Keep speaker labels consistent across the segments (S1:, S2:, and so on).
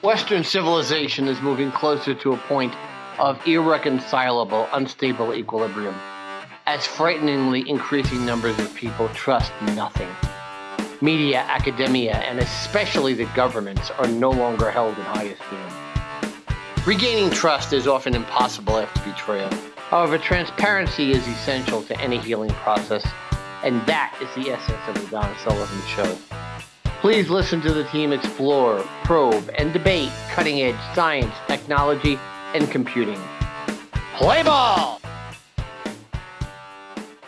S1: Western civilization is moving closer to a point of irreconcilable, unstable equilibrium, as frighteningly increasing numbers of people trust nothing. Media, academia, and especially the governments are no longer held in high esteem. Regaining trust is often impossible after betrayal. However, transparency is essential to any healing process, and that is the essence of the Don Sullivan Show. Please listen to the team explore, probe, and debate cutting-edge science, technology, and computing. Play ball!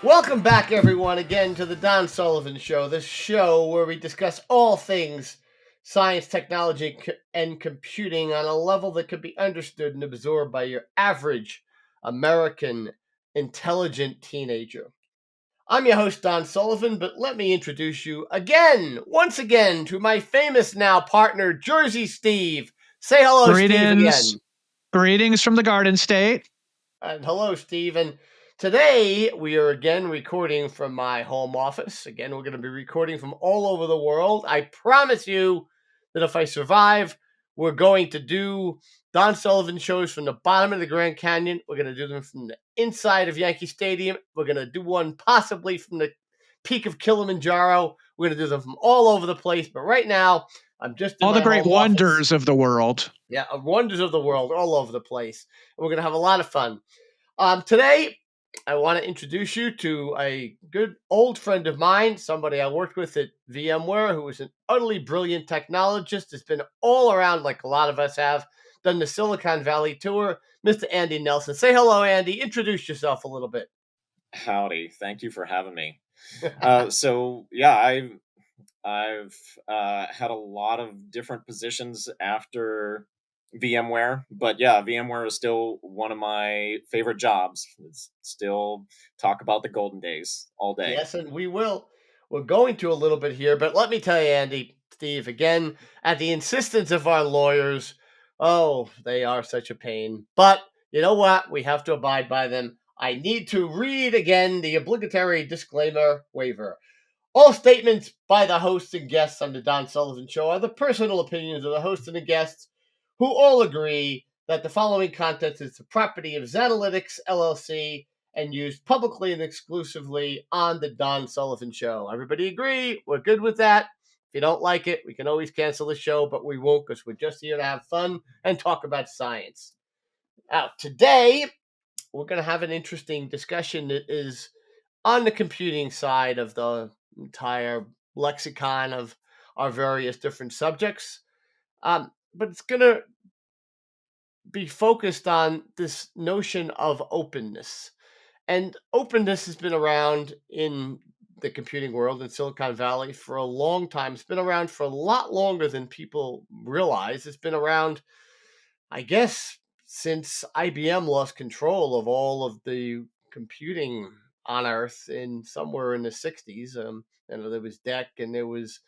S1: Welcome back, everyone, again to the Don Sullivan Show, this show where we discuss all things science, technology, and computing on a level that can be understood and absorbed by your average American intelligent teenager. I'm your host, Don Sullivan, but let me introduce you once again, to my famous now partner, Jersey Steve. Say hello, Steve, again.
S2: Greetings from the Garden State.
S1: And hello, Steve. And today we are again recording from my home office. Again, we're going to be recording from all over the world. I promise you that if I survive, we're going to do Don Sullivan shows from the bottom of the Grand Canyon. We're going to do them from the inside of Yankee Stadium. We're going to do one possibly from the peak of Kilimanjaro. We're going to do them from all over the place. But right now, I'm just in
S2: all the great wonders
S1: office.
S2: of the world.
S1: Yeah, wonders of the world all over the place. And we're going to have a lot of fun. Today, I want to introduce you to a good old friend of mine, somebody I worked with at VMware, who is an utterly brilliant technologist. Has been all around, like a lot of us have, done the Silicon Valley tour. Mr. Andy Nelson. Say hello, Andy. Introduce yourself a little bit.
S3: Howdy. Thank you for having me. I've had a lot of different positions after VMware, but VMware is still one of my favorite jobs. It's still talk about the golden days all day.
S1: Yes, and we will. We're going to a little bit here, but let me tell you, Andy, Steve, again, at the insistence of our lawyers, they are such a pain. But you know what? We have to abide by them. I need to read again the obligatory disclaimer waiver. All statements by the hosts and guests on the Don Sullivan Show are the personal opinions of the hosts and the guests, who all agree that the following content is the property of Xanalytics, LLC, and used publicly and exclusively on the Don Sullivan Show. Everybody agree? We're good with that? If you don't like it, we can always cancel the show, but we won't, because we're just here to have fun and talk about science. Now, today, we're going to have an interesting discussion that is on the computing side of the entire lexicon of our various different subjects. But it's going to be focused on this notion of openness. And openness has been around in the computing world in Silicon Valley for a long time. It's been around for a lot longer than people realize. It's been around, I guess, since IBM lost control of all of the computing on Earth in somewhere in the 60s. There was DEC and there was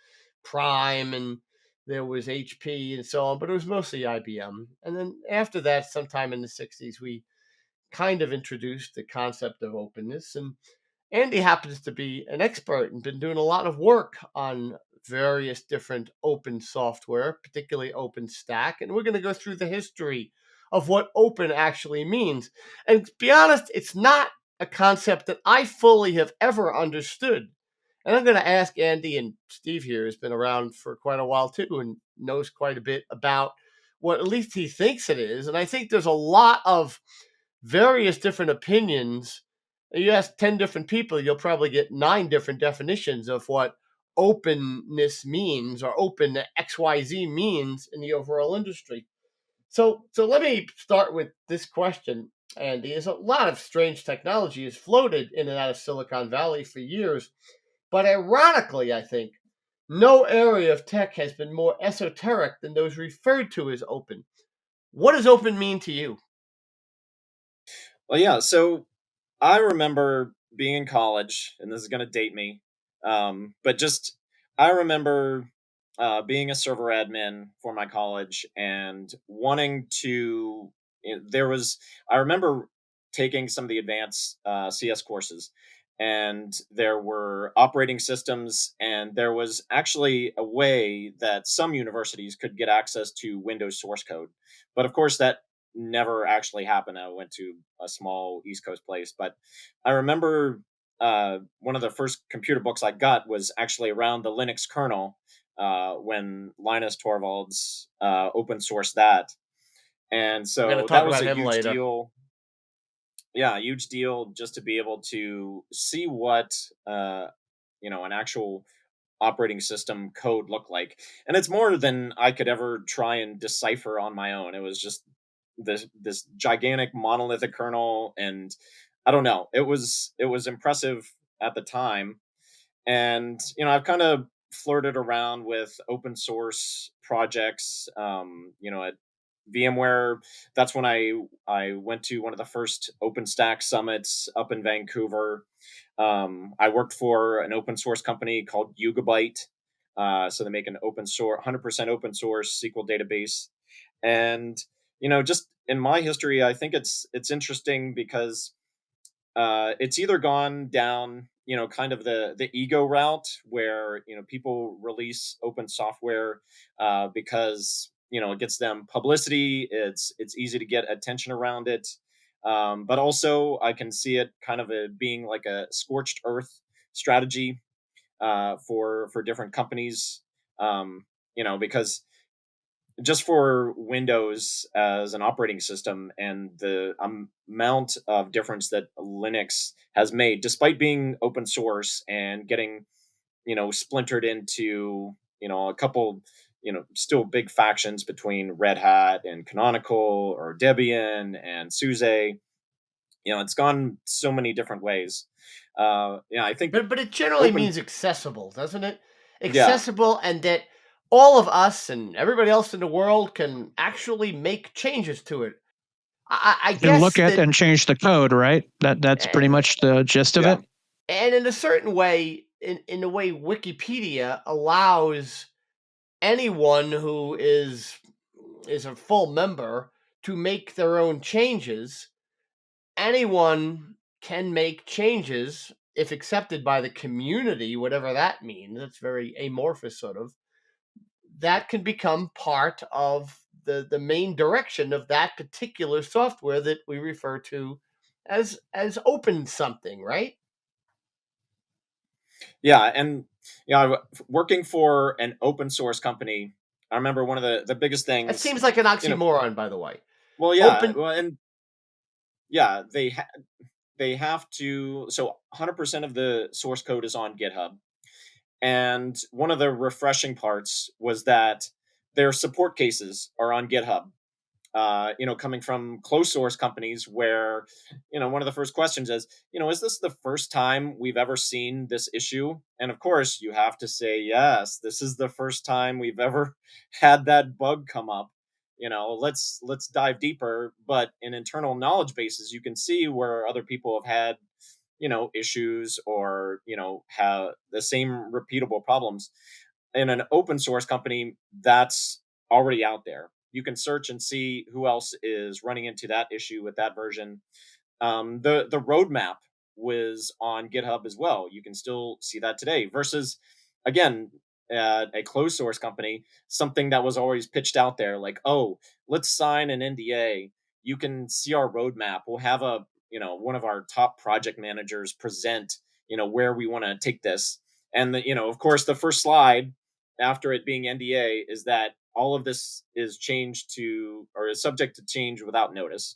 S1: Prime and there was HP and so on, but it was mostly IBM. And then after that, sometime in the 60s, we kind of introduced the concept of openness. And Andy happens to be an expert and been doing a lot of work on various different open software, particularly OpenStack. And we're going to go through the history of what open actually means. And to be honest, it's not a concept that I fully have ever understood. And I'm going to ask Andy, and Steve here has been around for quite a while too and knows quite a bit about what at least he thinks it is. And I think there's a lot of various different opinions. You ask 10 different people, you'll probably get 9 different definitions of what openness means or open XYZ means in the overall industry. So let me start with this question, Andy. There's a lot of strange technology has floated in and out of Silicon Valley for years. But ironically, I think, no area of tech has been more esoteric than those referred to as open. What does open mean to you?
S3: Well, so I remember being in college, and this is going to date me, but just I remember being a server admin for my college and wanting to. I remember taking some of the advanced CS courses, and there were operating systems, and there was actually a way that some universities could get access to Windows source code. But of course, that never actually happened. I went to a small East Coast place, but I remember one of the first computer books I got was actually around the Linux kernel, when Linus Torvalds open sourced that. And
S1: We're going to
S3: so
S1: talk
S3: that was
S1: about
S3: a
S1: him
S3: huge
S1: later.
S3: deal. Yeah, a huge deal just to be able to see what an actual operating system code looked like. And it's more than I could ever try and decipher on my own. It was just this gigantic monolithic kernel, and I don't know. It was impressive at the time. And I've kind of flirted around with open source projects. At VMware, that's when I went to one of the first OpenStack summits up in Vancouver. I worked for an open source company called Yugabyte. So they make an open source, 100% open source SQL database. And just in my history, I think it's interesting because it's either gone down, kind of the ego route, where people release open software because it gets them publicity. It's easy to get attention around it, but also I can see it kind of being like a scorched earth strategy for different companies. Because just for Windows as an operating system and the amount of difference that Linux has made, despite being open source and getting, splintered into, a couple, still big factions between Red Hat and Canonical or Debian and SUSE. It's gone so many different ways. I think
S1: But it generally
S3: open,
S1: means accessible, doesn't it?
S3: yeah,
S1: Accessible, and that all of us and everybody else in the world can actually make changes to it. I
S2: You can look
S1: guess
S2: at
S1: that,
S2: and change the code, right? That's pretty
S1: and
S2: much the gist of
S3: yeah.
S2: it.
S1: in a certain way, in the way Wikipedia allows anyone who is a full member to make their own changes. Anyone can make changes if accepted by the community, whatever that means. It's very amorphous, sort of. That can become part of the main direction of that particular software that we refer to as open something, right?
S3: Yeah, and working for an open source company, I remember one of the biggest
S1: That
S3: things.
S1: seems like an
S3: You know,
S1: oxymoron, by the way.
S3: well, yeah,
S1: Open.
S3: well, and yeah, they have to. So 100% of the source code is on GitHub, and one of the refreshing parts was that their support cases are on GitHub. Coming from closed source companies where, one of the first questions is this the first time we've ever seen this issue? And of course, you have to say, yes, this is the first time we've ever had that bug come up. Let's dive deeper. But in internal knowledge bases, you can see where other people have had, issues, or, have the same repeatable problems. In an open source company, that's already out there. You can search and see who else is running into that issue with that version. The roadmap was on GitHub as well. You can still see that today. Versus, again, a closed source company, something that was always pitched out there, like, oh, let's sign an NDA. You can see our roadmap. We'll have one of our top project managers present, where we want to take this. And of course, the first slide after it being NDA is that all of this is changed to, or is subject to change without notice.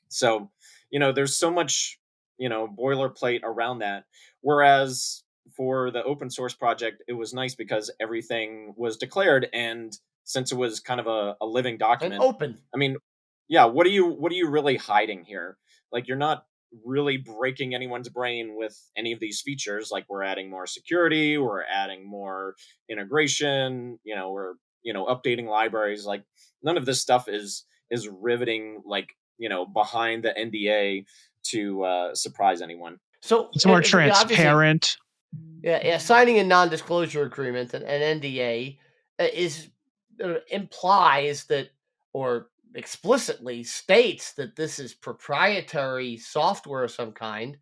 S3: So, there's so much, boilerplate around that. Whereas for the open source project, it was nice because everything was declared. And since it was kind of a living
S1: And
S3: document,
S1: open.
S3: I mean, yeah, what are you really hiding here? Like, you're not really breaking anyone's brain with any of these features. Like, we're adding more security, we're adding more integration, we're, updating libraries. Like, none of this stuff is riveting, like, behind the NDA to surprise anyone.
S1: So
S2: It's more
S1: obviously,
S2: transparent.
S1: yeah, signing a non-disclosure agreement, an NDA, is implies that, or explicitly states that this is proprietary software of some kind,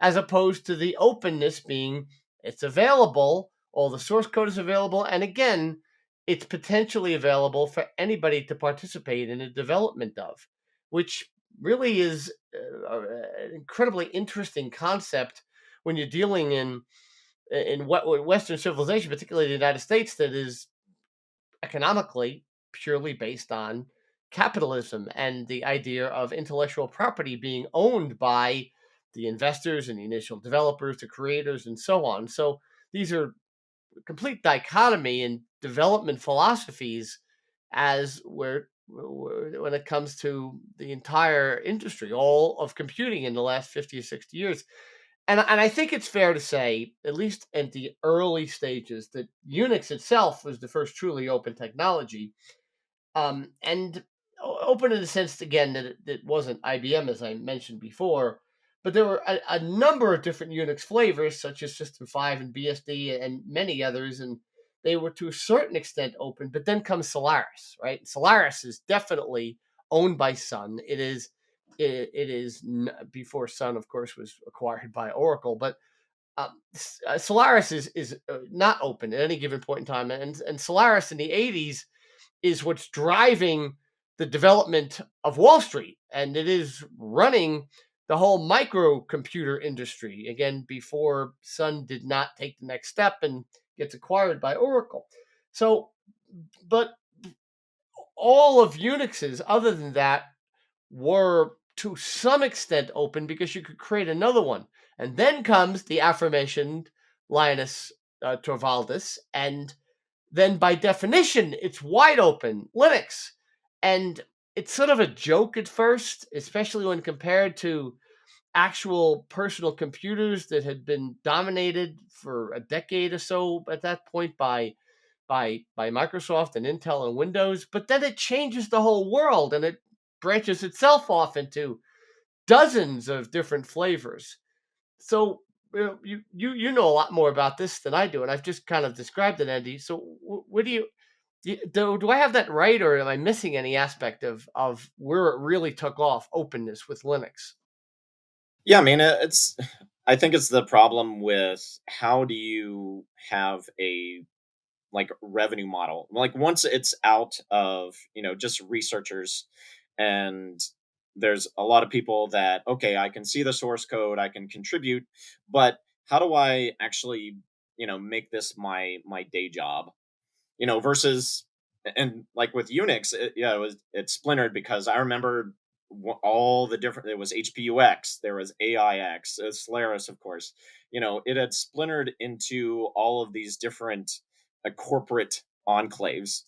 S1: as opposed to the openness being it's available, all the source code is available, and again, it's potentially available for anybody to participate in the development of, which really is an incredibly interesting concept when you're dealing in what Western civilization, particularly the United States, that is economically purely based on capitalism and the idea of intellectual property being owned by the investors and the initial developers, the creators, and so on. So these are complete dichotomy in development philosophies as when it comes to the entire industry, all of computing in the last 50 or 60 years. And I think it's fair to say, at least at the early stages, that Unix itself was the first truly open technology, and open in the sense again that it wasn't IBM as I mentioned before, but there were a number of different Unix flavors such as System 5 and BSD and many others, and they were to a certain extent open. But then comes Solaris, right? Solaris is definitely owned by Sun. Before Sun, of course, was acquired by Oracle, but Solaris is not open at any given point in time, and Solaris in the 80s is what's driving the development of Wall Street, and it is running the whole microcomputer industry again before Sun did not take the next step and gets acquired by Oracle. So, but all of Unixes, other than that, were to some extent open because you could create another one. And then comes the aforementioned Linus Torvalds, and then by definition, it's wide open Linux. And it's sort of a joke at first, especially when compared to actual personal computers that had been dominated for a decade or so at that point by Microsoft and Intel and Windows. But then it changes the whole world and it branches itself off into dozens of different flavors. So you know a lot more about this than I do, and I've just kind of described it, Andy. So what do I have that right, or am I missing any aspect of where it really took off openness with Linux?
S3: Yeah, I mean, it's. I think it's the problem with how do you have a like revenue model. Like once it's out of just researchers, and there's a lot of people that okay, I can see the source code, I can contribute, but how do I actually make this my day job? Versus and like with Unix, yeah, it splintered because I remember all the different. There was HPUX, there was AIX, Solaris, of course. It had splintered into all of these different corporate enclaves,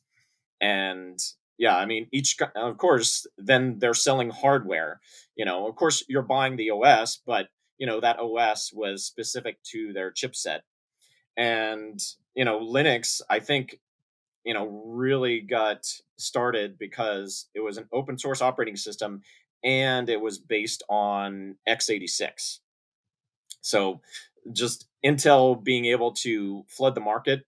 S3: and yeah, I mean of course, then they're selling hardware. Of course, you're buying the OS, but that OS was specific to their chipset, and Linux, I think really got started because it was an open source operating system and it was based on x86. So just Intel being able to flood the market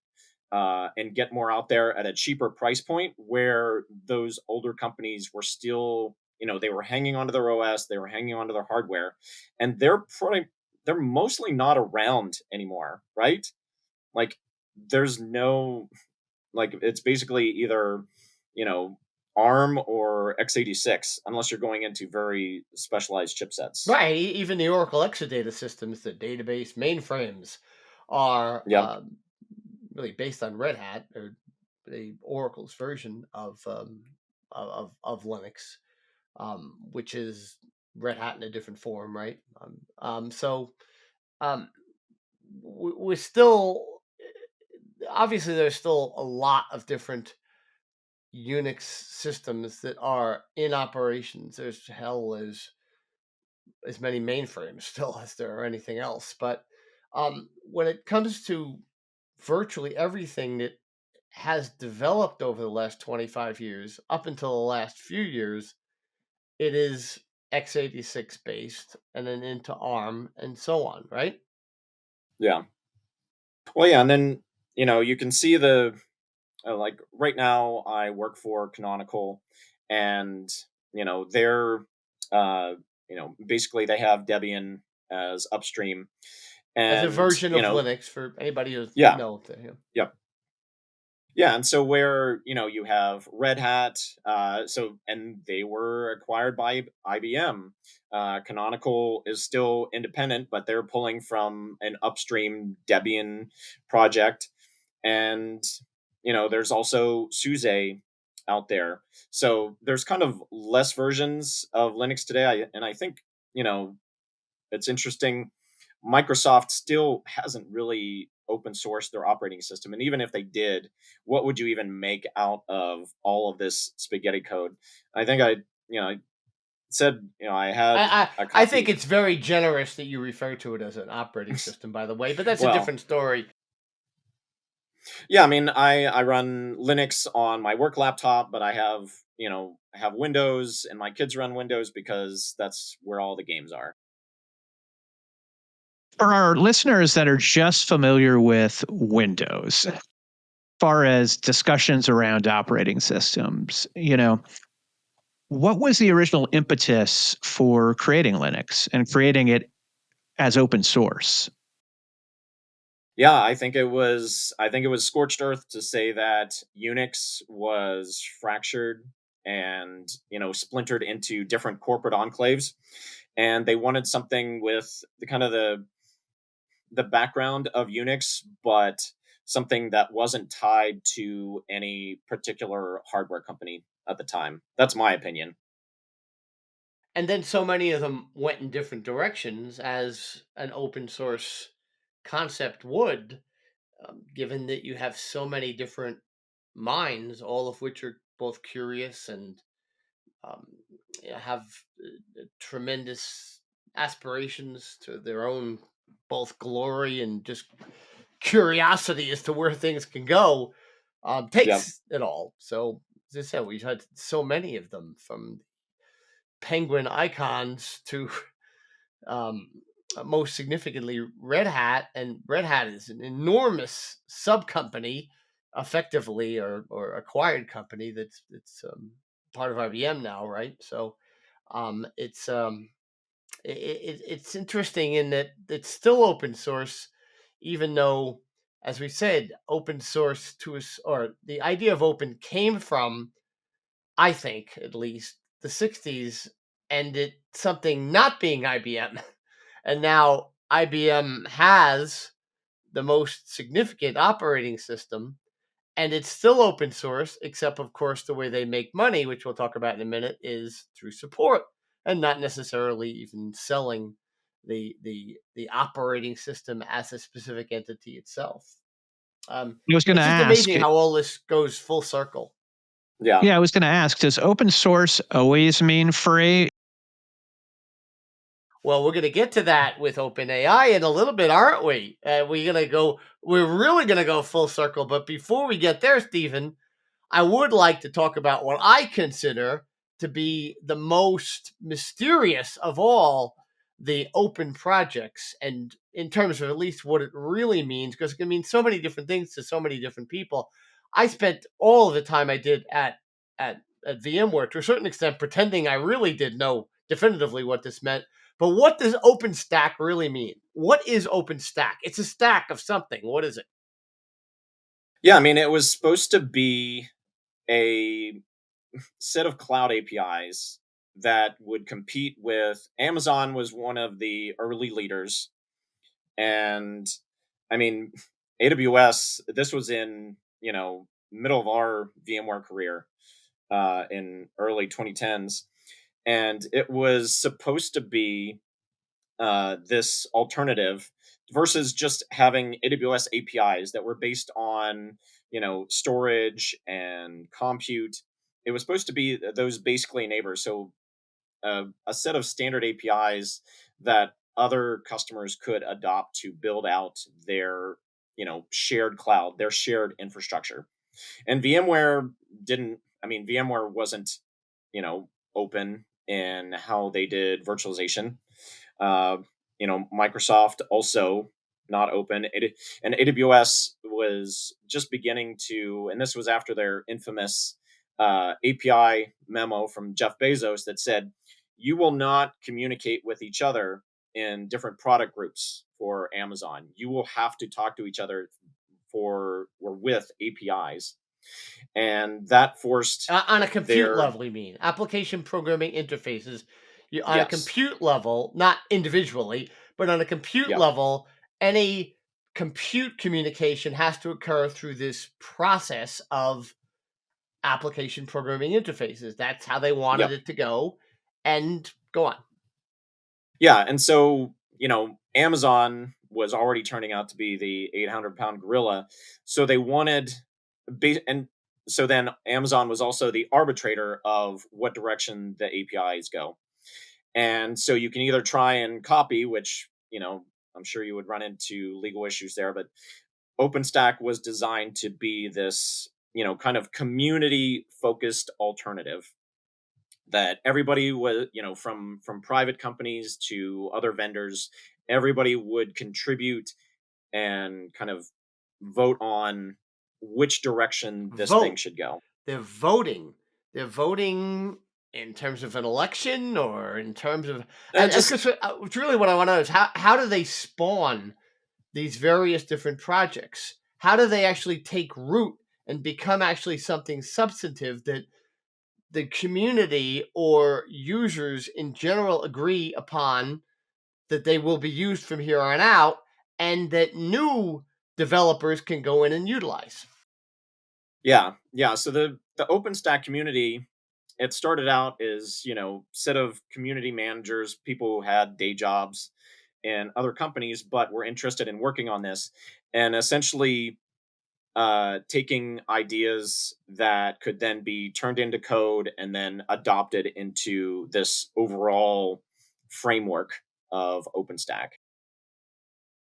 S3: and get more out there at a cheaper price point where those older companies were still, they were hanging onto their OS, they were hanging onto their hardware, and they're mostly not around anymore, right? Like there's no like it's basically either, you know, ARM or x86, unless you're going into very specialized chipsets.
S1: Right. Even the Oracle Exadata systems, the database mainframes, are
S3: Yep.
S1: really based on Red Hat or the Oracle's version of Linux, which is Red Hat in a different form, right? So um, we're still obviously there's still a lot of different Unix systems that are in operations. There's hell as many mainframes still as there are anything else. But when it comes to virtually everything that has developed over the last 25 years, up until the last few years, it is x86 based and then into ARM and so on, right?
S3: Yeah. Well, yeah, and then you can see the like right now I work for Canonical, and they're basically they have Debian as upstream.
S1: As a
S3: And
S1: version of Linux for anybody who
S3: yeah,
S1: know the, yeah.
S3: yep. Yeah, and so where you have Red Hat, and they were acquired by IBM. Canonical is still independent, but they're pulling from an upstream Debian project, and there's also SUSE out there. So there's kind of less versions of Linux today, and I think you know it's interesting. Microsoft still hasn't really open sourced their operating system. And even if they did, what would you even make out of all of this spaghetti code? I think I said, I had
S1: I think
S3: copy.
S1: it's very generous that you refer to it as an operating system, by the way, but that's a
S3: Well,
S1: different story.
S3: yeah, I mean, I run Linux on my work laptop, but I have Windows, and my kids run Windows because that's where all the games are.
S2: For our listeners that are just familiar with Windows, as far as discussions around operating systems, what was the original impetus for creating Linux and creating it as open source?
S3: Yeah, I think it was scorched earth to say that Unix was fractured and splintered into different corporate enclaves, and they wanted something with the kind of the background of Unix, but something that wasn't tied to any particular hardware company at the time. That's my opinion.
S1: And then so many of them went in different directions as an open source concept would, given that you have so many different minds, all of which are both curious and um, have tremendous aspirations to their own both glory and just curiosity as to where things can go,
S3: Yeah,
S1: takes it all. So, as I said, we've had so many of them from penguin icons to um, most significantly Red Hat, and Red Hat is an enormous sub company, effectively or acquired company that's part of IBM now, right? So it's it's interesting in that it's still open source, even though, as we said, open source to us, or the idea of open came from, I think at least, the '60s, and it something not being IBM, and now IBM has the most significant operating system, and it's still open source, except of course the way they make money, which we'll talk about in a minute, is through support and not necessarily even selling the operating system as a specific entity itself.
S2: I was going to
S1: It's just
S2: ask,
S1: amazing how all this goes full circle.
S3: yeah.
S2: yeah, I was going to ask, does open source always mean free?
S1: Well, we're going to get to that with OpenAI in a little bit, aren't we? We're really going to go full circle. But before we get there, Stephen, I would like to talk about what I consider to be the most mysterious of all the open projects, and in terms of at least what it really means, because it can mean so many different things to so many different people. I spent all of the time I did at VMware, to a certain extent, pretending I really did know definitively what this meant. But what does OpenStack really mean? What is OpenStack? It's a stack of something. What is it?
S3: Yeah, I mean, it was supposed to be a set of cloud APIs that would compete with Amazon. Was one of the early leaders, and I mean, AWS. This was in middle of our VMware career in early 2010s, and it was supposed to be this alternative versus just having AWS APIs that were based on storage and compute. It was supposed to be those basically neighbors. So a set of standard APIs that other customers could adopt to build out their shared cloud, their shared infrastructure. And VMware didn't. I mean, VMware wasn't open in how they did virtualization. Uh, Microsoft also not open. And AWS was just beginning to, and this was after their infamous API memo from Jeff Bezos that said, "You will not communicate with each other in different product groups for Amazon. You will have to talk to each other for or with APIs, and that forced
S1: On a compute
S3: their
S1: level, you mean application programming interfaces? You, on a
S3: yes,
S1: compute level, not individually, but on a compute
S3: yep,
S1: level, any compute communication has to occur through this process of application programming interfaces. That's how they wanted
S3: yep.
S1: it to go. And go on.
S3: Yeah, and so, Amazon was already turning out to be the 800-pound gorilla, so they wanted and so then Amazon was also the arbitrator of what direction the APIs go. And so you can either try and copy, which, I'm sure you would run into legal issues there, but OpenStack was designed to be this, kind of community focused alternative that everybody was, from private companies to other vendors, everybody would contribute and kind of vote on which direction this thing
S1: Vote.
S3: should go.
S1: They're voting. They're voting in terms of an election or in terms of, and
S3: Just
S1: because it's really what I want to know is how do they spawn these various different projects? How do they actually take root and become actually something substantive that the community or users in general agree upon that they will be used from here on out and that new developers can go in and utilize?
S3: yeah, yeah. So the OpenStack community, it started out as set of community managers, people who had day jobs in other companies, but were interested in working on this, and essentially taking ideas that could then be turned into code and then adopted into this overall framework of OpenStack.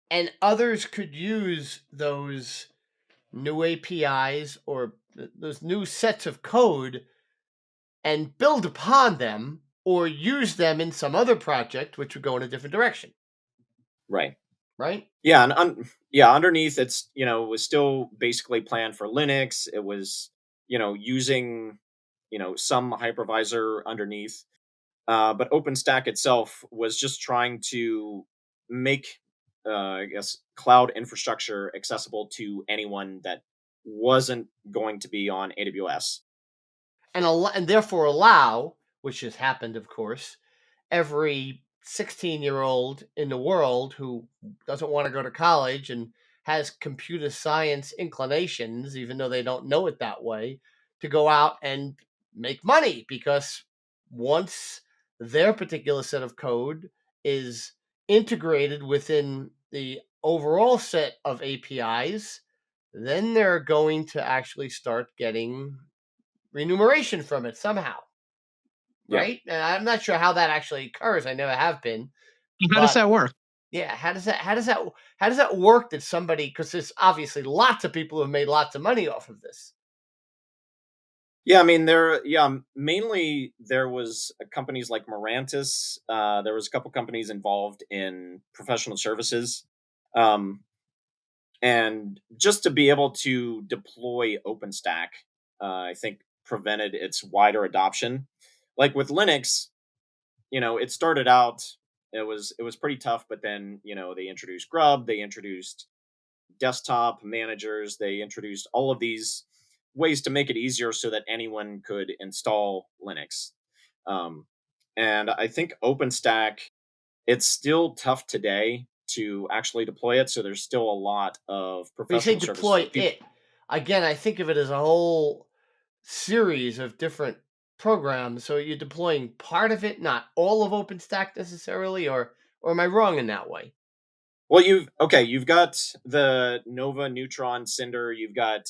S1: And others could use those new APIs or those new sets of code and build upon them or use them in some other project which would go in a different direction,
S3: Right.
S1: right?
S3: Yeah, and yeah, underneath it's was still basically planned for Linux. It was using some hypervisor underneath, but OpenStack itself was just trying to make I guess cloud infrastructure accessible to anyone that wasn't going to be on AWS.
S1: And therefore allow, which has happened, of course, every 16-year-old in the world who doesn't want to go to college and has computer science inclinations, even though they don't know it that way, to go out and make money because once their particular set of code is integrated within the overall set of APIs, then they're going to actually start getting remuneration from it somehow,
S3: Yep.
S1: right? And I'm not sure how that actually occurs. I never have been,
S2: How does
S1: but
S2: that work?
S1: yeah, how does that work that somebody, because there's obviously lots of people who have made lots of money off of this.
S3: Yeah, I mean mainly there was companies like Morantis. There was a couple companies involved in professional services. Um, and just to be able to deploy OpenStack, I think prevented its wider adoption. Like with Linux, it started out, it was pretty tough, but then they introduced Grub, they introduced desktop managers, they introduced all of these ways to make it easier so that anyone could install Linux. Um, and I think OpenStack, it's still tough today to actually deploy it. So there's still a lot of
S1: When you say
S3: professional services.
S1: deploy it, again, I think of it as a whole series of different programs. So you're deploying part of it, not all of OpenStack necessarily, or am I wrong in that way?
S3: Well, you've got the Nova, Neutron, Cinder. You've got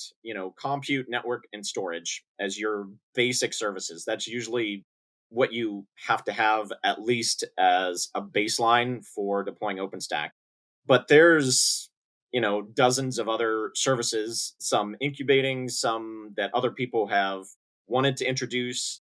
S3: compute, network, and storage as your basic services. That's usually what you have to have at least as a baseline for deploying OpenStack. But there's dozens of other services, some incubating, some that other people have wanted to introduce,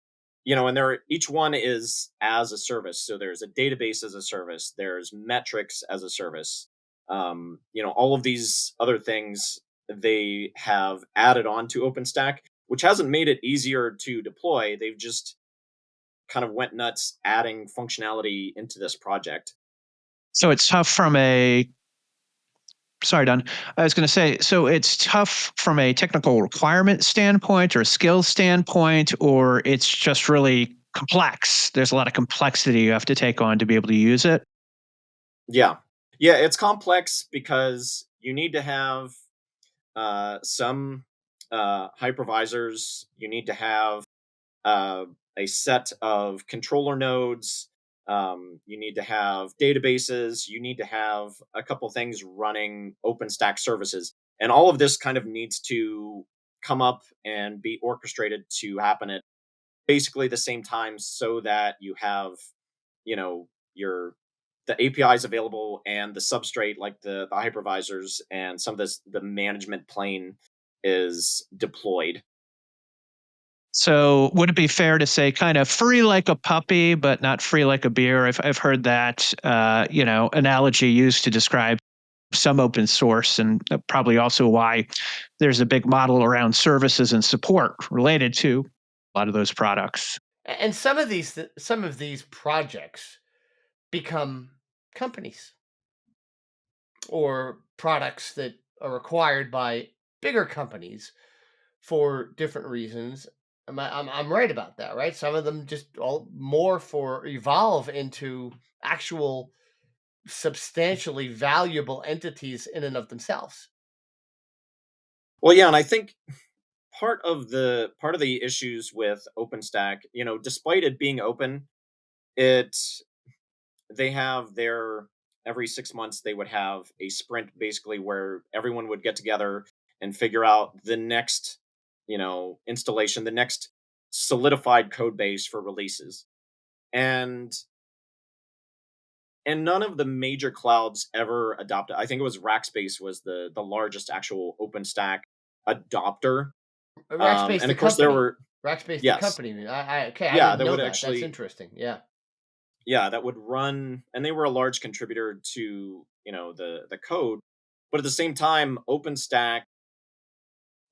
S3: and each one is as a service. So there's a database as a service, there's metrics as a service, all of these other things they have added on to OpenStack, which hasn't made it easier to deploy. They've just kind of went nuts adding functionality into this project.
S2: So it's tough from a sorry, Don. I was going to say, so it's tough from a technical requirement standpoint or a skill standpoint, or it's just really complex. There's a lot of complexity you have to take on to be able to use it.
S3: Yeah. Yeah, it's complex because you need to have some hypervisors. You need to have uh, a set of controller nodes. You need to have databases. You need to have a couple things running OpenStack services. And all of this kind of needs to come up and be orchestrated to happen at basically the same time so that you have, your the APIs available and the substrate like the hypervisors and some of this the management plane is deployed.
S2: So would it be fair to say kind of free like a puppy, but not free like a beer? I've heard that analogy used to describe some open source, and probably also why there's a big model around services and support related to a lot of those products.
S1: And some of these projects become companies or products that are required by bigger companies for different reasons. I'm right about that, right? Some of them just all more for evolve into actual substantially valuable entities in and of themselves.
S3: Well, yeah, and I think part of the issues with OpenStack, despite it being open, it they have their every 6 months they would have a sprint basically where everyone would get together and figure out the next, installation, the next solidified code base for releases. And and none of the major clouds ever adopted. I think it was Rackspace was the largest actual OpenStack adopter.
S1: Rackspace,
S3: And
S1: the
S3: of course there
S1: company.
S3: were
S1: Rackspace, the
S3: yes,
S1: company. Okay, I
S3: yeah,
S1: didn't
S3: that
S1: know
S3: would
S1: that. That's
S3: actually
S1: interesting. Yeah.
S3: yeah, that would run, and they were a large contributor to the code. But at the same time, OpenStack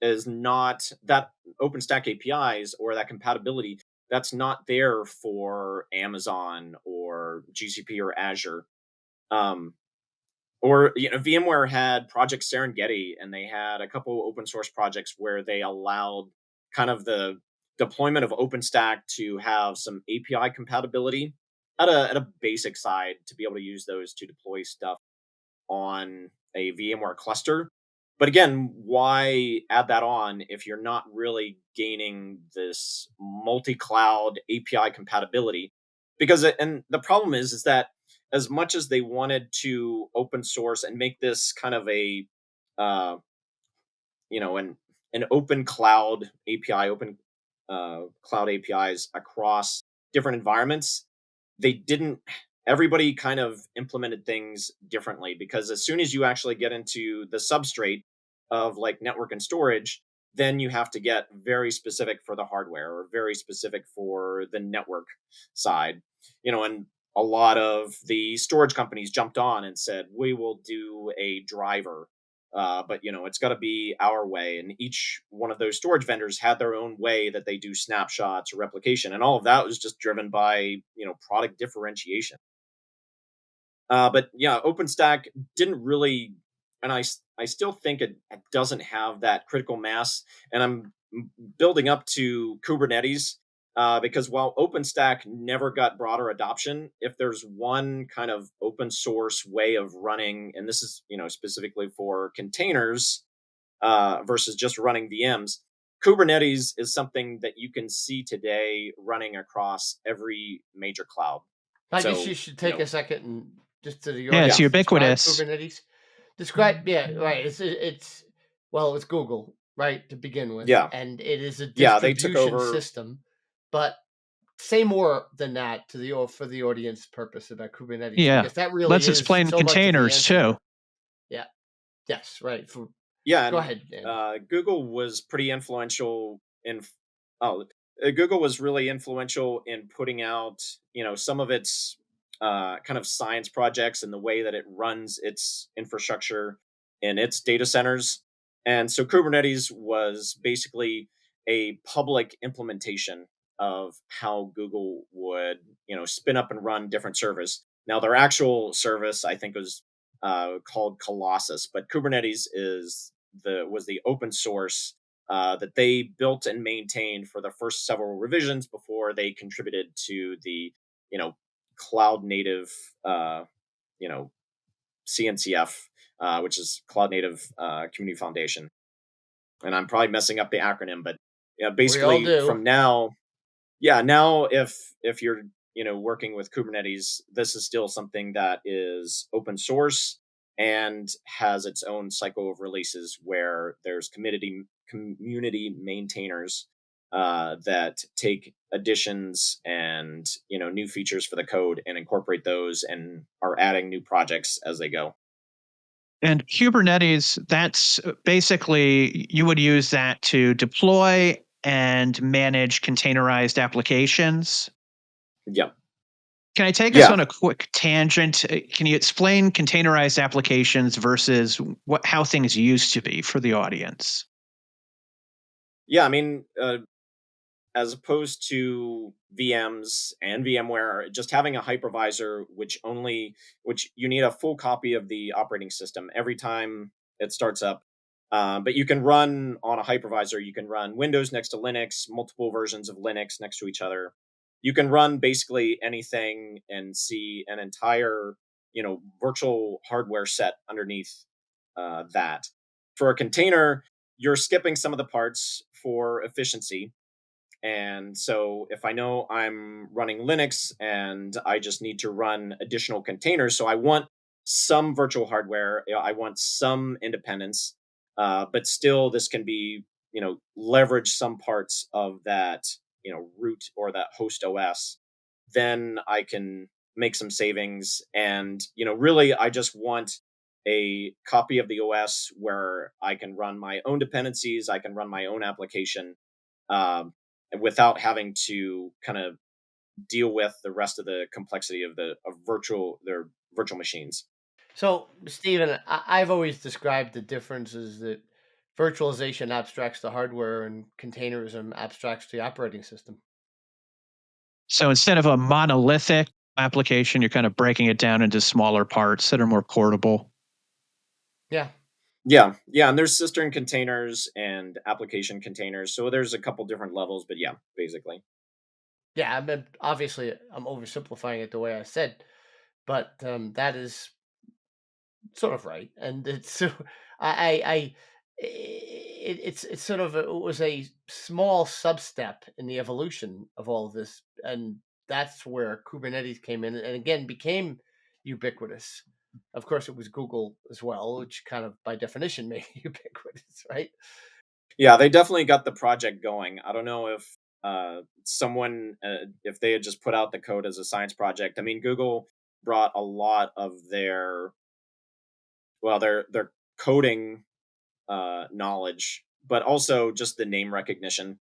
S3: is not that OpenStack APIs or that compatibility. That's not there for Amazon or GCP or Azure. Um, or VMware had Project Serengeti, and they had a couple open source projects where they allowed kind of the deployment of OpenStack to have some API compatibility at a basic side to be able to use those to deploy stuff on a VMware cluster. But again, why add that on if you're not really gaining this multi-cloud API compatibility? And the problem is that as much as they wanted to open source and make this kind of a uh, an open cloud API, open cloud APIs across different environments, they didn't. Everybody kind of implemented things differently because as soon as you actually get into the substrate of like network and storage, then you have to get very specific for the hardware or very specific for the network side. And a lot of the storage companies jumped on and said, we will do a driver, but it's got to be our way. And each one of those storage vendors had their own way that they do snapshots or replication, and all of that was just driven by product differentiation. But yeah, OpenStack didn't really, and I still think it doesn't have that critical mass. And I'm building up to Kubernetes because while OpenStack never got broader adoption, if there's one kind of open source way of running, and this is specifically for containers versus just running VMs. Kubernetes is something that you can see today running across every major cloud.
S1: I guess you
S3: So,
S1: should take a second and just to the
S2: Yeah, it's
S3: yeah,
S1: audience describe
S2: ubiquitous.
S1: Kubernetes. Describe, yeah, right. It's well, it's Google, right, to begin with,
S3: yeah,
S1: and it is a
S3: yeah, they took
S1: distribution
S3: over.
S1: system. But say more than that to the for the audience purpose about Kubernetes,
S2: Yeah.
S1: because that really
S2: Let's
S1: is
S2: explain
S1: so much of the
S2: containers too.
S1: answer. Yeah. Yes. Right.
S3: Yeah,
S1: Go
S3: and
S1: ahead, Andy.
S3: Google was pretty influential in. Oh, Google was really influential in putting out, some of its kind of science projects and the way that it runs its infrastructure in its data centers. And so Kubernetes was basically a public implementation of how Google would, spin up and run different servers. Now their actual service, I think, was called Colossus, but Kubernetes was the open source that they built and maintained for the first several revisions before they contributed to the you know cloud native you know CNCF, which is Cloud Native Community Foundation. And I'm probably messing up the acronym, but yeah,
S1: We all
S3: basically
S1: do.
S3: from now, yeah, now if you're working with Kubernetes, this is still something that is open source and has its own cycle of releases where there's community maintainers that take additions and new features for the code and incorporate those and are adding new projects as they go.
S2: And Kubernetes, that's basically you would use that to deploy and manage containerized applications.
S3: Yeah.
S2: Can I take us
S3: Yeah.
S2: on a quick tangent? Can you explain containerized applications versus how things used to be for the audience?
S3: Yeah. I mean, as opposed to VMs and VMware, just having a hypervisor which you need a full copy of the operating system every time it starts up. But you can run on a hypervisor. You can run Windows next to Linux, multiple versions of Linux next to each other. You can run basically anything and see an entire, virtual hardware set underneath that. For a container, you're skipping some of the parts for efficiency, and so if I know I'm running Linux and I just need to run additional containers, so I want some virtual hardware, I want some independence, but still this can be, leverage some parts of that, root or that host OS, then I can make some savings. And, really, I just want a copy of the OS where I can run my own dependencies, I can run my own application, um, without having to kind of deal with the rest of the complexity of their virtual machines.
S1: So, Stephen, I've always described the differences that virtualization abstracts the hardware and containerism abstracts the operating system.
S2: So instead of a monolithic application, you're kind of breaking it down into smaller parts that are more portable.
S1: Yeah.
S3: Yeah, and there's cistern containers and application containers, so there's a couple different levels, but yeah, basically.
S1: Yeah. I mean, obviously, I'm oversimplifying it the way I said, but that is sort of right. And it's so it's sort of it was a small substep in the evolution of all of this, and that's where Kubernetes came in, and again became ubiquitous. Of course, it was Google as well, which kind of by definition made it ubiquitous, right?
S3: Yeah, they definitely got the project going. I don't know if someone if they had just put out the code as a science project. I mean, Google brought a lot of their coding knowledge, but also just the name recognition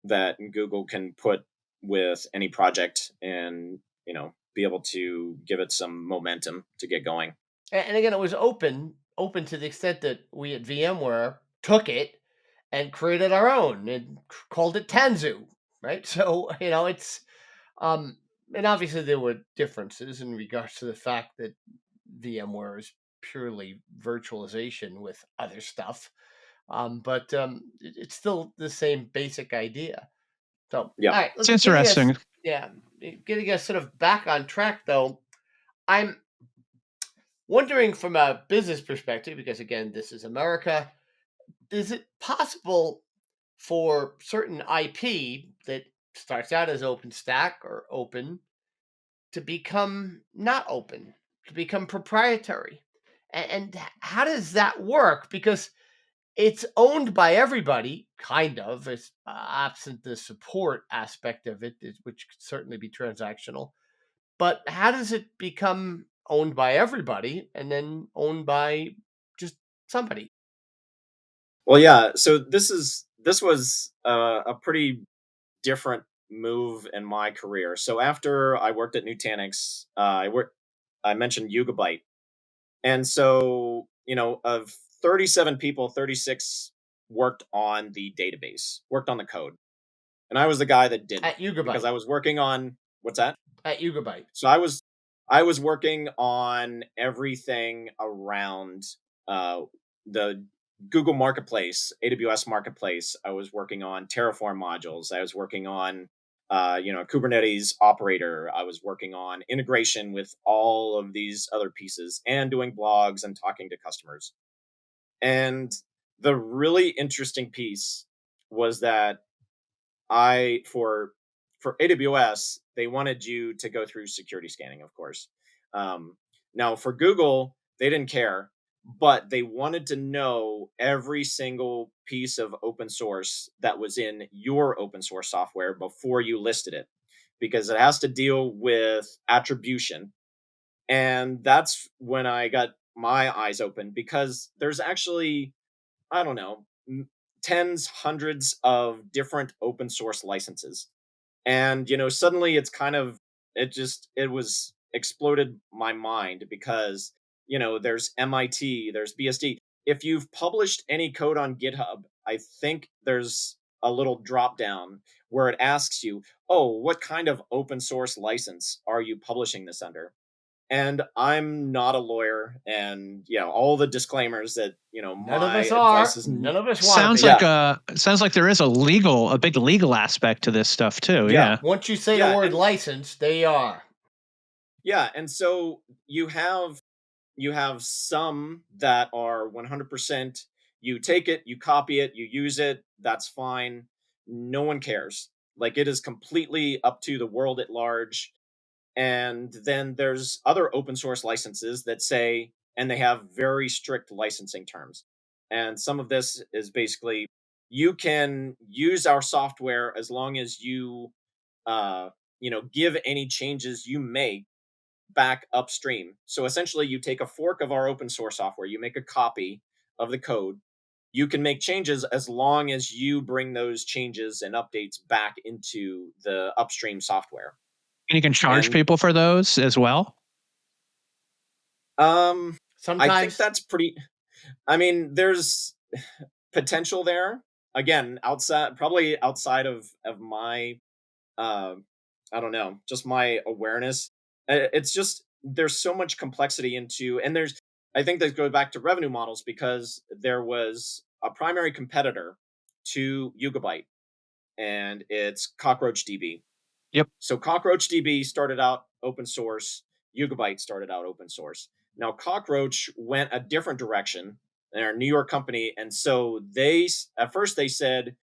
S3: that Google can put with any project, and be able to give it some momentum to get going.
S1: And again, it was open to the extent that we at VMware took it and created our own and called it Tanzu, right? So it's um, and obviously there were differences in regards to the fact that VMware is purely virtualization with other stuff, but it's still the same basic idea. So, all
S3: Yeah.
S1: right,
S2: It's
S1: getting us,
S2: interesting.
S1: yeah, getting us sort of back on track though. I'm wondering from a business perspective, because again, this is America. Is it possible for certain IP that starts out as OpenStack or open to become not open, to become proprietary? And how does that work? Because it's owned by everybody, kind of. It's absent the support aspect of it, which could certainly be transactional. But how does it become owned by everybody and then owned by just somebody?
S3: Well, yeah. So this was a pretty different move in my career. So after I worked at Nutanix, I mentioned Yugabyte, and so of 37 people, 36 worked on the database, worked on the code, and I was the guy that didn't
S1: At
S3: because
S1: Yugabyte.
S3: I was working on what's that?
S1: At Yugabyte.
S3: So I was I was working on everything around uh, the Google Marketplace, AWS Marketplace. I was working on Terraform modules. I was working on, Kubernetes operator. I was working on integration with all of these other pieces and doing blogs and talking to customers. And the really interesting piece was that I for AWS, they wanted you to go through security scanning, of course. Um, Now for Google, they didn't care, but they wanted to know every single piece of open source that was in your open source software before you listed it, because it has to deal with attribution. And that's when I got my eyes open, because there's actually, I don't know, tens, hundreds of different open source licenses. And, suddenly it was exploded my mind, because, there's MIT, there's BSD. If you've published any code on GitHub, I think there's a little drop down where it asks you, oh, what kind of open source license are you publishing this under? And I'm not a lawyer, and all the disclaimers that
S1: None of
S3: my
S1: us
S3: advice
S1: are.
S3: is
S1: None of us want to
S2: Sounds
S1: be.
S2: like
S3: yeah,
S2: there is a big legal aspect to this stuff too.
S3: yeah,
S2: Yeah.
S1: Once you say the
S3: yeah,
S1: word
S3: and
S1: license, they are.
S3: yeah, and so you have some that are 100%. You take it, you copy it, you use it, that's fine. No one cares. Like, it is completely up to the world at large. And then there's other open source licenses that say, and they have very strict licensing terms. And some of this is basically, you can use our software as long as you, give any changes you make back upstream. So essentially, you take a fork of our open source software, you make a copy of the code. You can make changes as long as you bring those changes and updates back into the upstream software.
S2: And you can charge
S3: And
S2: people for those as well.
S3: um I think
S1: Sometimes.
S3: that's pretty, I mean, there's potential there. Again, probably outside of my, uh, I don't know, just my awareness. It's just, there's so much complexity into, and I think that goes back to revenue models, because there was a primary competitor to Yugabyte, and it's CockroachDB.
S2: Yep.
S3: So CockroachDB started out open source. Yugabyte started out open source. Now Cockroach went a different direction. They're a New York company, and so at first they said,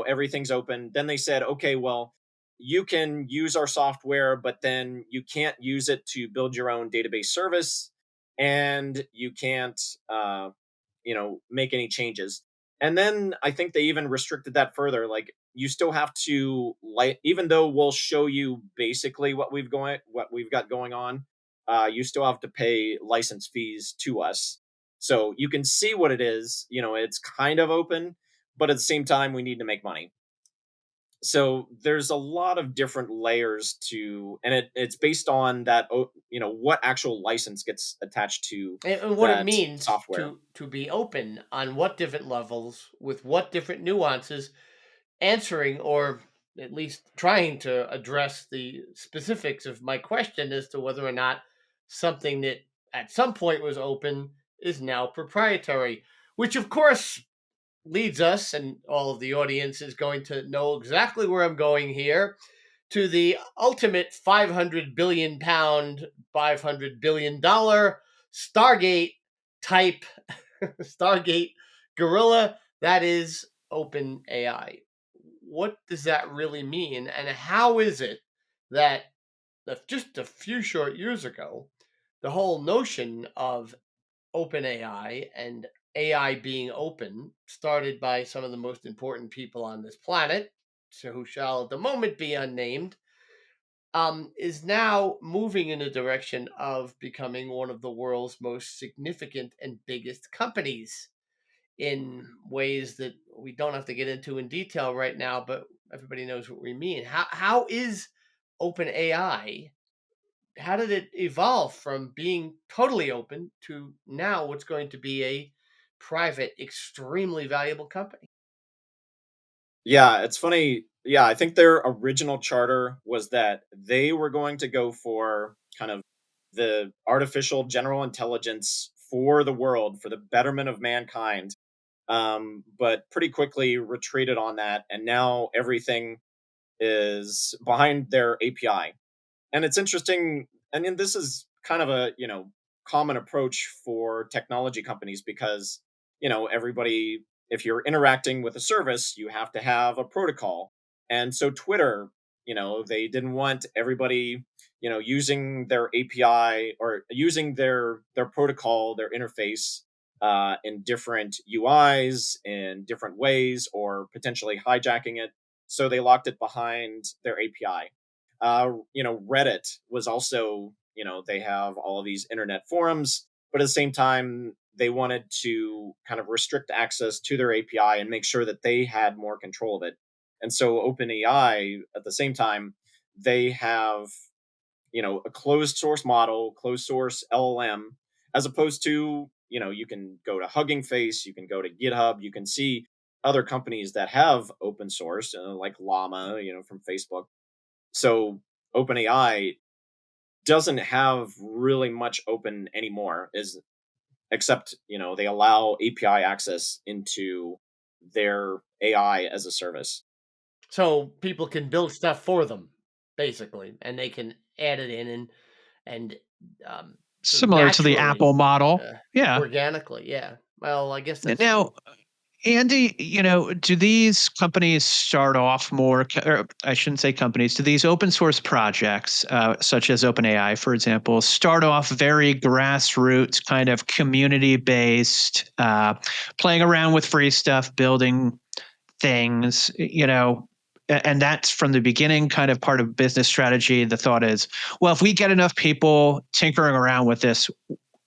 S3: everything's open. Then they said, okay, well, you can use our software, but then you can't use it to build your own database service, and you can't, make any changes. And then I think they even restricted that further. Like, you still have to, like, even though we'll show you basically what we've got going on, you still have to pay license fees to us. So you can see what it is. It's kind of open, but at the same time, we need to make money. So there's a lot of different layers to, and it's based on that, what actual license gets attached to
S1: And what it
S3: that
S1: means
S3: software.
S1: to be open on what different levels with what different nuances, answering or at least trying to address the specifics of my question as to whether or not something that at some point was open is now proprietary, which of course leads us, and all of the audience is going to know exactly where I'm going here, to the ultimate 500 billion pound, $500 billion Stargate type Stargate gorilla that is open AI. What does that really mean? And how is it that just a few short years ago, the whole notion of open AI and AI being open, started by some of the most important people on this planet, so who shall at the moment be unnamed, is now moving in a direction of becoming one of the world's most significant and biggest companies in ways that we don't have to get into in detail right now, but everybody knows what we mean. How is open AI? How did it evolve from being totally open to now what's going to be a private, extremely valuable company?
S3: Yeah, it's funny. Yeah, I think their original charter was that they were going to go for kind of the artificial general intelligence for the world, for the betterment of mankind, but pretty quickly retreated on that, and now everything is behind their API. And it's interesting. I mean, this is kind of a common approach for technology companies because everybody, if you're interacting with a service, you have to have a protocol. And so Twitter, they didn't want everybody using their API or using their protocol, their interface, in different UIs in different ways, or potentially hijacking it. So they locked it behind their API. Reddit was also, they have all of these internet forums, but at the same time, they wanted to kind of restrict access to their API and make sure that they had more control of it. And so OpenAI, at the same time, they have, a closed source model, closed source LLM, as opposed to, you can go to Hugging Face, you can go to GitHub, you can see other companies that have open source, like Llama, from Facebook. So OpenAI doesn't have really much open anymore, is except they allow API access into their AI as a service.
S1: So people can build stuff for them, basically, and they can add it in and sort of
S2: Similar to the
S1: naturally,
S2: Apple model.
S1: uh,
S2: Yeah.
S1: organically. Yeah. Well, I guess that's true.
S2: Now, Andy, do these companies start off more, or I shouldn't say companies, do these open source projects, such as OpenAI, for example, start off very grassroots, kind of community based, playing around with free stuff, building things, and that's from the beginning kind of part of business strategy. The thought is, well, if we get enough people tinkering around with this,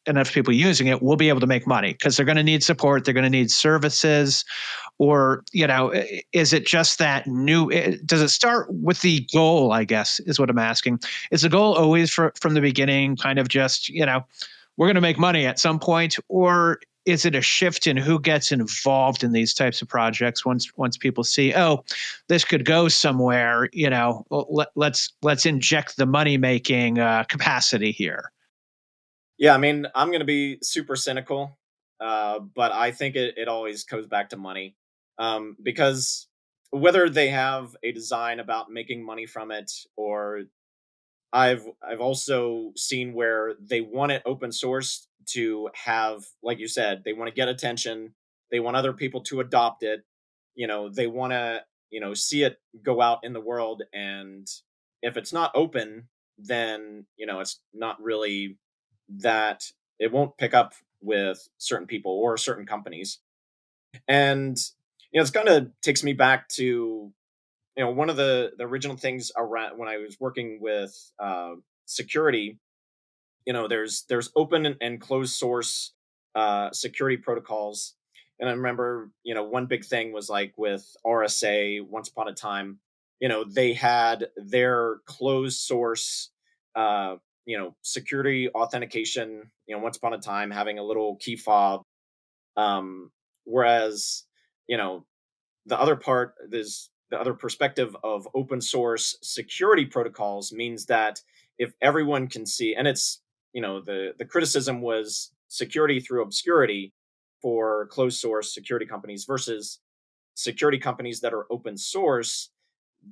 S2: enough people using it, we'll be able to make money because they're going to need support, they're going to need services. Or is it just that new, does it start with the goal, I guess is what I'm asking. Is the goal always from the beginning kind of just we're going to make money at some point, or is it a shift in who gets involved in these types of projects once people see, oh, this could go somewhere, let's inject the money making capacity here.
S3: Yeah, I mean, I'm going to be super cynical, but I think it always goes back to money, because whether they have a design about making money from it, or I've also seen where they want it open source to have, like you said, they want to get attention. They want other people to adopt it. They want to, see it go out in the world. And if it's not open, then, it's not really that, it won't pick up with certain people or certain companies. And, it's kind of takes me back to one of the original things around when I was working with security. There's open and closed source security protocols, and I remember one big thing was like with RSA. Once upon a time, they had their closed source security authentication. Once upon a time, having a little key fob, whereas you know the other part is the other perspective of open source security protocols means that if everyone can see, and it's the criticism was security through obscurity for closed source security companies versus security companies that are open source.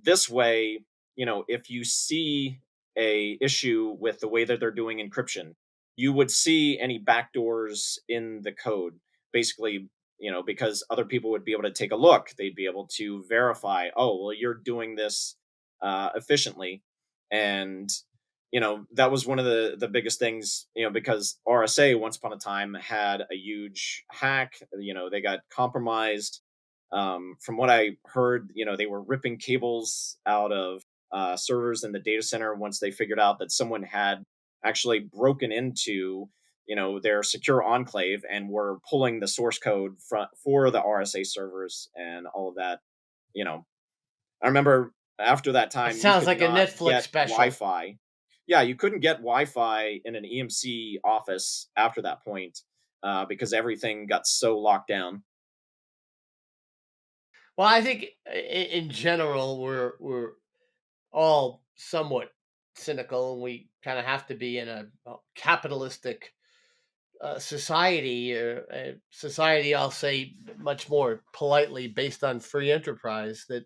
S3: This way, if you see a issue with the way that they're doing encryption, you would see any backdoors in the code, basically, because other people would be able to take a look. They'd be able to verify, oh, well, you're doing this efficiently. And that was one of the biggest things, because RSA once upon a time had a huge hack. They got compromised. From what I heard, they were ripping cables out of servers in the data center once they figured out that someone had actually broken into their secure enclave and were pulling the source code for the RSA servers and all of that. you know I remember after that
S1: It
S3: time you
S1: sounds
S3: could
S1: like a
S3: not
S1: Netflix
S3: get
S1: special.
S3: Wi-Fi. Yeah, you couldn't get Wi-Fi in an EMC office after that point, because everything got so locked down.
S1: Well, I think in general we're all somewhat cynical, and we kind of have to be in a capitalistic society, a society, I'll say much more politely, based on free enterprise, that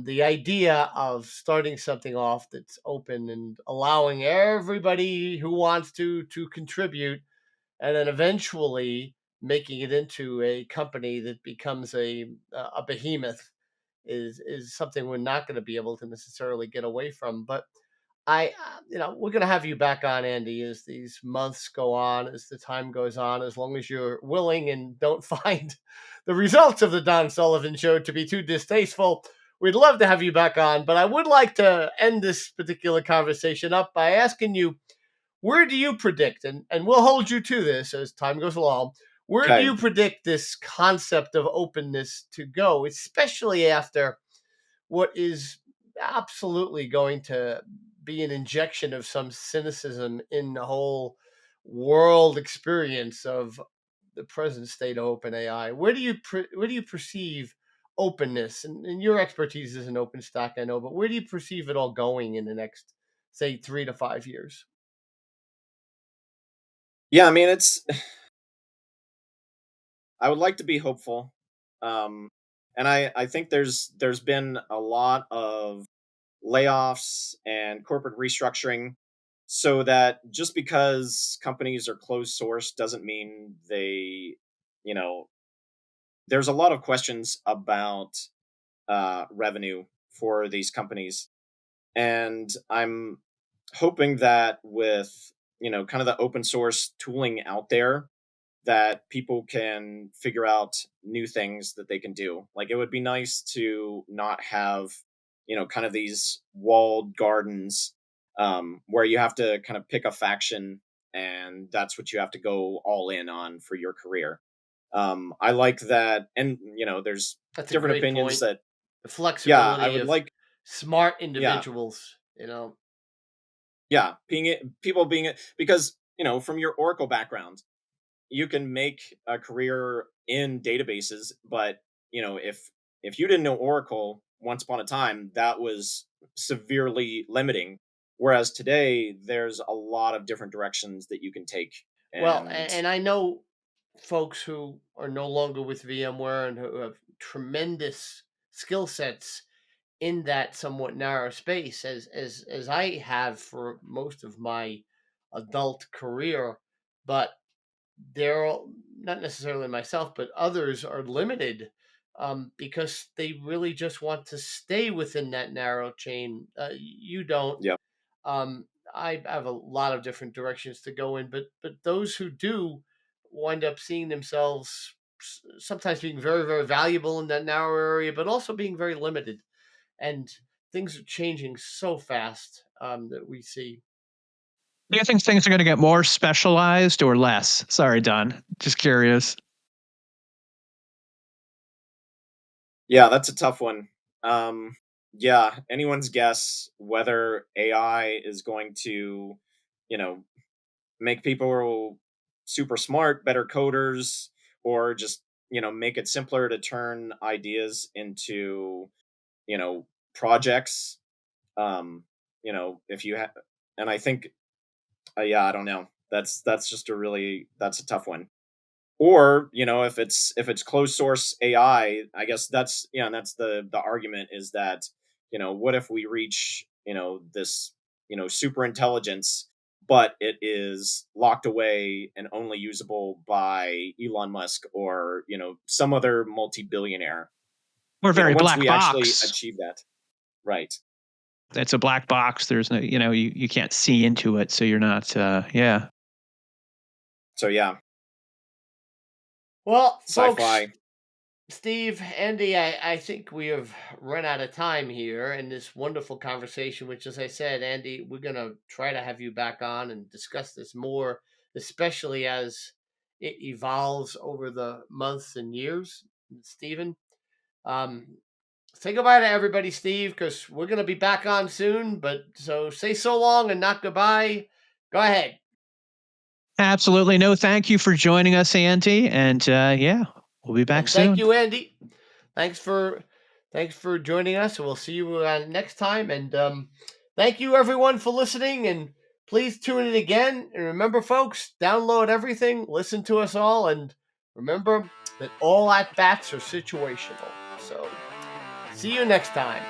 S1: the idea of starting something off that's open and allowing everybody who wants to contribute, and then eventually making it into a company that becomes a behemoth, is something we're not going to be able to necessarily get away from. But we're going to have you back on, Andy, as these months go on, as the time goes on, as long as you're willing and don't find the results of the Don Sullivan Show to be too distasteful. We'd love to have you back on, but I would like to end this particular conversation up by asking you, where do you predict, and we'll hold you to this as time goes along, where do
S3: Okay.
S1: you predict this concept of openness to go, especially after what is absolutely going to be an injection of some cynicism in the whole world experience of the present state of open AI? Where do you perceive openness, and your expertise is in OpenStack, I know, but where do you perceive it all going in the next, say, 3 to 5 years?
S3: Yeah, I mean, I would like to be hopeful. Um, and I think there's been a lot of layoffs and corporate restructuring, so that just because companies are closed source doesn't mean you know, there's a lot of questions about revenue for these companies. And I'm hoping that with, kind of the open source tooling out there, that people can figure out new things that they can do. Like, it would be nice to not have, kind of these walled gardens, where you have to kind of pick a faction, and that's what you have to go all in on for your career. I like that. And, there's
S1: That's a
S3: different
S1: great
S3: opinions
S1: point.
S3: that,
S1: The
S3: yeah, I
S1: flexibility
S3: would
S1: of
S3: like,
S1: smart
S3: yeah,
S1: individuals.
S3: yeah, people being it, because, from your Oracle background, you can make a career in databases. But if you didn't know Oracle once upon a time, that was severely limiting. Whereas today, there's a lot of different directions that you can take.
S1: Well,
S3: And
S1: and I know folks who are no longer with VMware and who have tremendous skill sets in that somewhat narrow space, as I have for most of my adult career. But they're not necessarily myself, but others are limited, because they really just want to stay within that narrow chain. You don't.
S3: yeah,
S1: Um, I have a lot of different directions to go in, but those who do wind up seeing themselves sometimes being very, very valuable in that narrow area, but also being very limited. And things are changing so fast, that we see.
S2: Do you think things are going to get more specialized or less? Sorry, Don. Just curious.
S3: yeah, that's a tough one. Um, yeah, anyone's guess whether AI is going to, you know, make people super smart, better coders, or just, make it simpler to turn ideas into, projects. If you have, and I think, yeah, I don't know. That's a tough one. Or, if it's closed source AI, I guess that's, yeah, and that's the argument, is that, what if we reach, this, super intelligence, but it is locked away and only usable by Elon Musk, or, some other multi-billionaire,
S2: We're very
S3: once
S2: black
S3: we actually
S2: box.
S3: achieve that. Right.
S2: It's a black box. There's no, you can't see into it. So you're not, yeah.
S3: So yeah,
S1: Well, folks,
S3: sci-fi.
S1: Steve, Andy, I think we have run out of time here in this wonderful conversation, which, as I said, Andy, we're going to try to have you back on and discuss this more, especially as it evolves over the months and years. Stephen, um, say goodbye to everybody, Steve, because we're going to be back on soon. But so say so long and not goodbye. Go ahead.
S2: Absolutely. No, thank you for joining us, Andy. And yeah, we'll be back
S1: And thank
S2: soon.
S1: you, Andy. Thanks for thanks for joining us. We'll see you next time. And Thank you, everyone, for listening, and please tune in again. And remember, folks, download everything, listen to us all, and remember that all at bats are situational. So, see you next time.